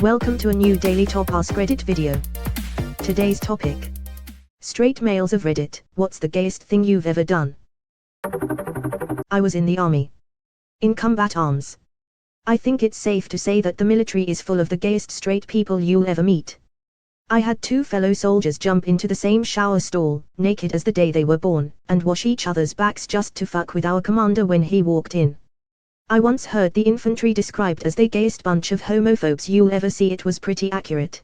Welcome to a new daily top Askreddit video. Today's topic: straight males of Reddit, what's the gayest thing you've ever done? I was in the army. In combat arms. I think it's safe to say that the military is full of the gayest straight people you'll ever meet. I had two fellow soldiers jump into the same shower stall, naked as the day they were born, and wash each other's backs just to fuck with our commander when he walked in. I once heard the infantry described as the gayest bunch of homophobes you'll ever see. It was pretty accurate.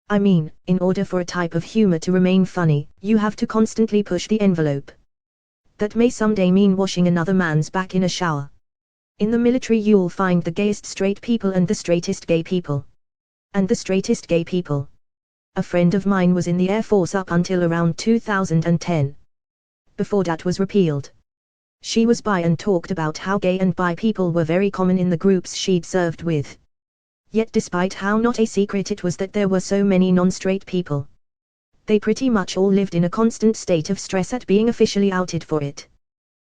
I mean, in order for a type of humor to remain funny, you have to constantly push the envelope. That may someday mean washing another man's back in a shower. In the military you'll find the gayest straight people and the straightest gay people. And the straightest gay people. A friend of mine was in the Air Force up until around 2010. Before that was repealed. She was bi and talked about how gay and bi people were very common in the groups she'd served with. Yet despite how not a secret it was that there were so many non-straight people, they pretty much all lived in a constant state of stress at being officially outed for it.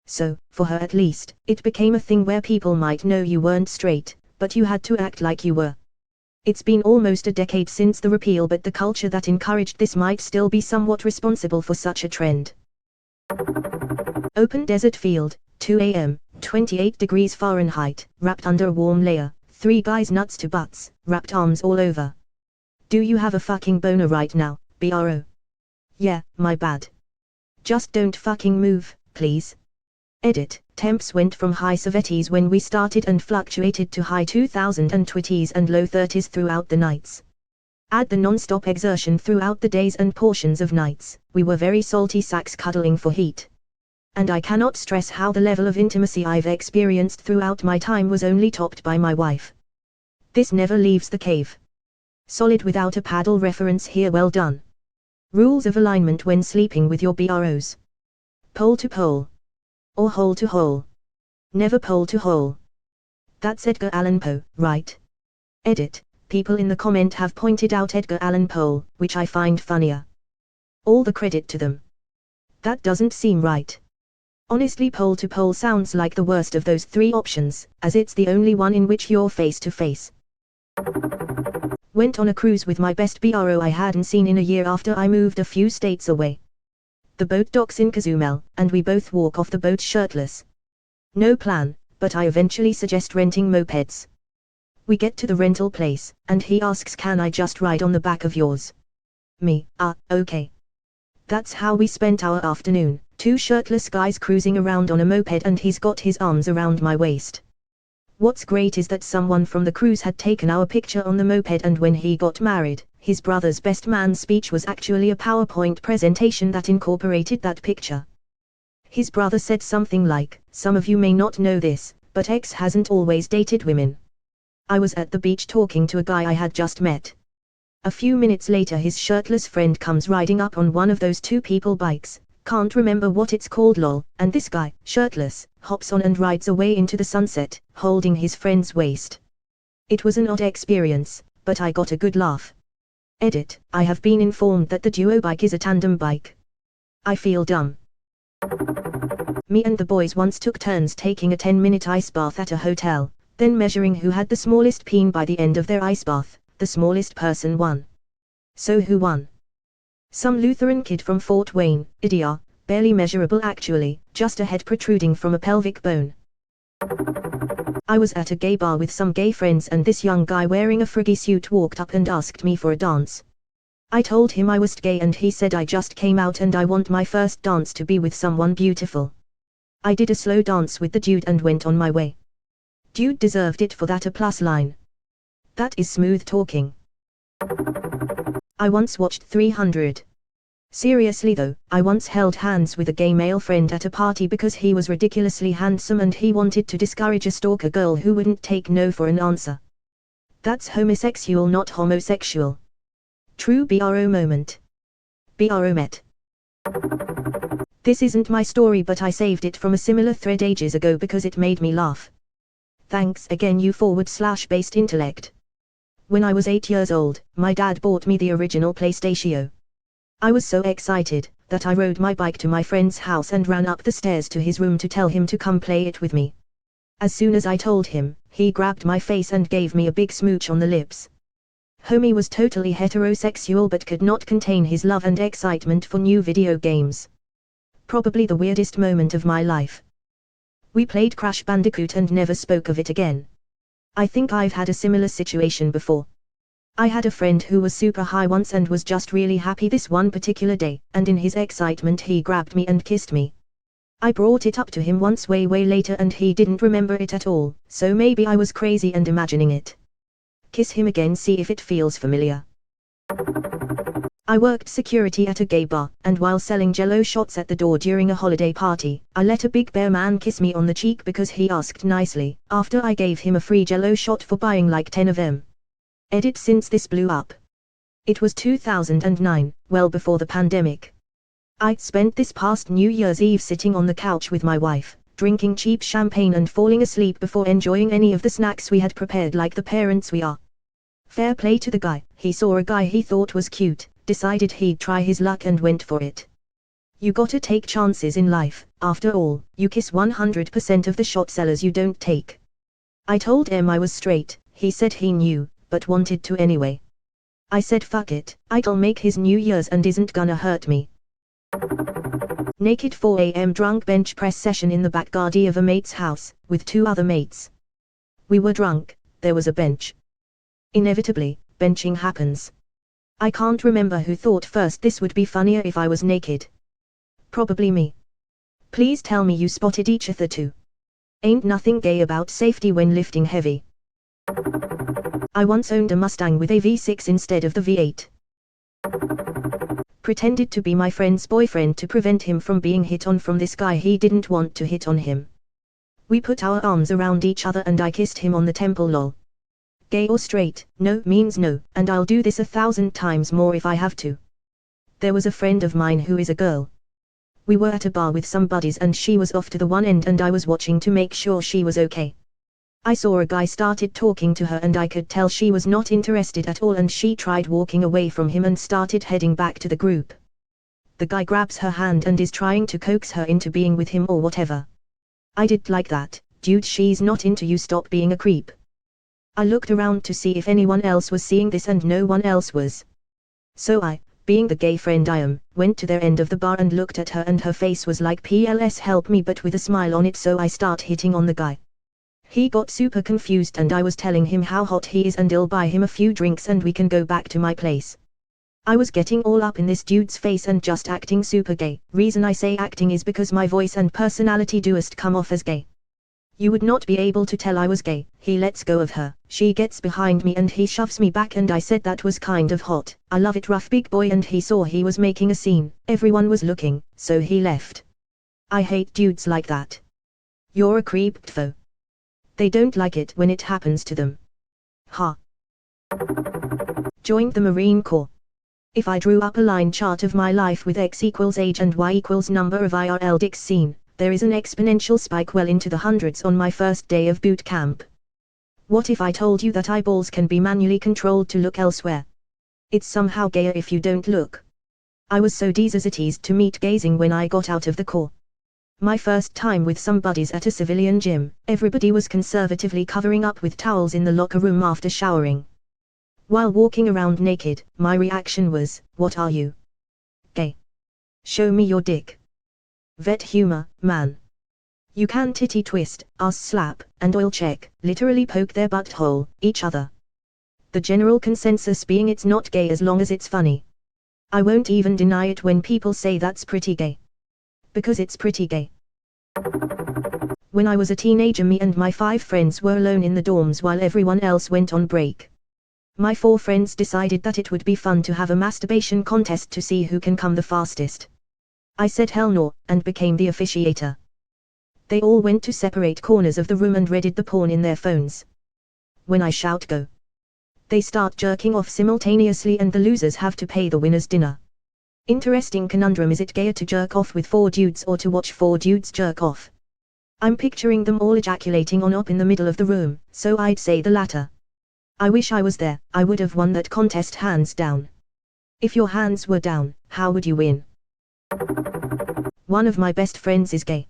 So, for her at least, it became a thing where people might know you weren't straight, but you had to act like you were. It's been almost a decade since the repeal, but the culture that encouraged this might still be somewhat responsible for such a trend. Open desert field, 2 a.m., 28 degrees Fahrenheit, wrapped under a warm layer, 3 guys nuts to butts, wrapped arms all over. Do you have a fucking boner right now, bro? Yeah, my bad. Just don't fucking move, please. Edit, temps went from high 70s when we started and fluctuated to high 2020s and low 30s throughout the nights. Add the non-stop exertion throughout the days and portions of nights, we were very salty sacks cuddling for heat. And I cannot stress how the level of intimacy I've experienced throughout my time was only topped by my wife. This never leaves the cave. Solid without a paddle reference here, well done. Rules of alignment when sleeping with your bros. Pole to pole. Or hole to hole. Never pole to hole. That's Edgar Allan Poe, right? Edit. People in the comment have pointed out Edgar Allan Poe, which I find funnier. All the credit to them. That doesn't seem right. Honestly, pole to pole sounds like the worst of those three options, as it's the only one in which you're face to face. Went on a cruise with my best bro I hadn't seen in a year after I moved a few states away. The boat docks in Cozumel, and we both walk off the boat shirtless. No plan, but I eventually suggest renting mopeds. We get to the rental place, and he asks, can I just ride on the back of yours? Me, okay. That's how we spent our afternoon, two shirtless guys cruising around on a moped, and he's got his arms around my waist. What's great is that someone from the cruise had taken our picture on the moped, and when he got married, his brother's best man speech was actually a PowerPoint presentation that incorporated that picture. His brother said something like, some of you may not know this, but X hasn't always dated women. I was at the beach talking to a guy I had just met. A few minutes later his shirtless friend comes riding up on one of those two people bikes, can't remember what it's called lol, and this guy, shirtless, hops on and rides away into the sunset, holding his friend's waist. It was an odd experience, but I got a good laugh. Edit, I have been informed that the duo bike is a tandem bike. I feel dumb. Me and the boys once took turns taking a 10-minute ice bath at a hotel, then measuring who had the smallest peen by the end of their ice bath. The smallest person won. So who won? Some Lutheran kid from Fort Wayne, Idaho, barely measurable actually, just a head protruding from a pelvic bone. I was at a gay bar with some gay friends, and this young guy wearing a friggy suit walked up and asked me for a dance. I told him I was gay, and he said, I just came out and I want my first dance to be with someone beautiful. I did a slow dance with the dude and went on my way. Dude deserved it for that A+ line. That is smooth talking. I once watched 300. Seriously though, I once held hands with a gay male friend at a party because he was ridiculously handsome and he wanted to discourage a stalker girl who wouldn't take no for an answer. That's homosexual, not homosexual. True bro moment. Bro met. This isn't my story, but I saved it from a similar thread ages ago because it made me laugh. Thanks again, you /based intellect. When I was 8 years old, my dad bought me the original PlayStation. I was so excited, that I rode my bike to my friend's house and ran up the stairs to his room to tell him to come play it with me. As soon as I told him, he grabbed my face and gave me a big smooch on the lips. Homie was totally heterosexual but could not contain his love and excitement for new video games. Probably the weirdest moment of my life. We played Crash Bandicoot and never spoke of it again. I think I've had a similar situation before. I had a friend who was super high once and was just really happy this one particular day, and in his excitement he grabbed me and kissed me. I brought it up to him once way later and he didn't remember it at all, so maybe I was crazy and imagining it. Kiss him again, see if it feels familiar. I worked security at a gay bar, and while selling jello shots at the door during a holiday party, I let a big bear man kiss me on the cheek because he asked nicely, after I gave him a free jello shot for buying like 10 of them. Edit since this blew up. It was 2009, well before the pandemic. I'd spent this past New Year's Eve sitting on the couch with my wife, drinking cheap champagne and falling asleep before enjoying any of the snacks we had prepared like the parents we are. Fair play to the guy, he saw a guy he thought was cute, decided he'd try his luck and went for it. You gotta take chances in life, after all, you kiss 100% of the shot sellers you don't take. I told him I was straight, he said he knew, but wanted to anyway. I said fuck it, I'll make his New Year's and isn't gonna hurt me. Naked 4 a.m. drunk bench press session in the back garden of a mate's house, with 2 other mates. We were drunk, there was a bench. Inevitably, benching happens. I can't remember who thought first this would be funnier if I was naked. Probably me. Please tell me you spotted each other too. Ain't nothing gay about safety when lifting heavy. I once owned a Mustang with a V6 instead of the V8. Pretended to be my friend's boyfriend to prevent him from being hit on from this guy he didn't want to hit on him. We put our arms around each other and I kissed him on the temple lol. Gay or straight, no means no, and I'll do this 1,000 times more if I have to. There was a friend of mine who is a girl. We were at a bar with some buddies and she was off to the one end and I was watching to make sure she was okay. I saw a guy started talking to her and I could tell she was not interested at all and she tried walking away from him and started heading back to the group. The guy grabs her hand and is trying to coax her into being with him or whatever. I did like that, dude, she's not into you, stop being a creep. I looked around to see if anyone else was seeing this and no one else was. So I, being the gay friend I am, went to their end of the bar and looked at her and her face was like PLS help me but with a smile on it, so I start hitting on the guy. He got super confused and I was telling him how hot he is and I'll buy him a few drinks and we can go back to my place. I was getting all up in this dude's face and just acting super gay. Reason I say acting is because my voice and personality doest come off as gay. You would not be able to tell I was gay. He lets go of her, she gets behind me and he shoves me back and I said that was kind of hot, I love it rough big boy, and he saw he was making a scene, everyone was looking, so he left. I hate dudes like that. You're a creep, tfo. They don't like it when it happens to them. Ha. Joined the Marine Corps. If I drew up a line chart of my life with X equals age and Y equals number of IRL dicks seen, there is an exponential spike well into the hundreds on my first day of boot camp. What if I told you that eyeballs can be manually controlled to look elsewhere? It's somehow gayer if you don't look. I was so teased to meet gazing when I got out of the Corps. My first time with some buddies at a civilian gym, everybody was conservatively covering up with towels in the locker room after showering. While walking around naked, my reaction was, what are you? Gay. Show me your dick. Vet humor, man. You can titty twist, ass slap, and oil check, literally poke their butthole, each other. The general consensus being it's not gay as long as it's funny. I won't even deny it when people say that's pretty gay. Because it's pretty gay. When I was a teenager, me and my 5 friends were alone in the dorms while everyone else went on break. My 4 friends decided that it would be fun to have a masturbation contest to see who can come the fastest. I said hell no, and became the officiator. They all went to separate corners of the room and readied the porn in their phones. When I shout go, they start jerking off simultaneously and the losers have to pay the winner's dinner. Interesting conundrum, is it gayer to jerk off with 4 dudes or to watch 4 dudes jerk off? I'm picturing them all ejaculating on up in the middle of the room, so I'd say the latter. I wish I was there, I would have won that contest hands down. If your hands were down, how would you win? One of my best friends is gay.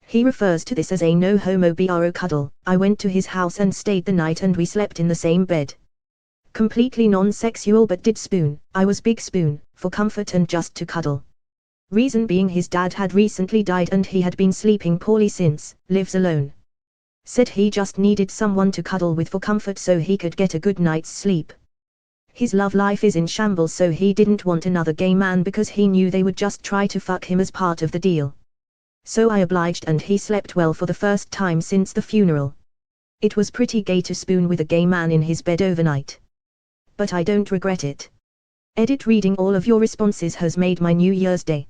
He refers to this as a no homo bro cuddle. I went to his house and stayed the night and we slept in the same bed. Completely non-sexual but did spoon. I was big spoon, for comfort and just to cuddle. Reason being his dad had recently died and he had been sleeping poorly since, lives alone. Said he just needed someone to cuddle with for comfort so he could get a good night's sleep. His love life is in shambles so he didn't want another gay man because he knew they would just try to fuck him as part of the deal. So I obliged and he slept well for the first time since the funeral. It was pretty gay to spoon with a gay man in his bed overnight. But I don't regret it. Edit reading all of your responses has made my New Year's Day.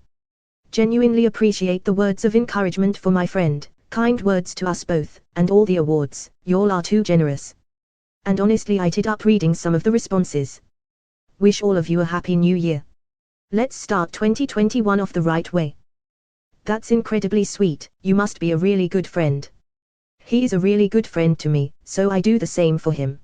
Genuinely appreciate the words of encouragement for my friend, kind words to us both, and all the awards, y'all are too generous. And honestly I ate up reading some of the responses. Wish all of you a happy new year. Let's start 2021 off the right way. That's incredibly sweet, you must be a really good friend. He is a really good friend to me, so I do the same for him.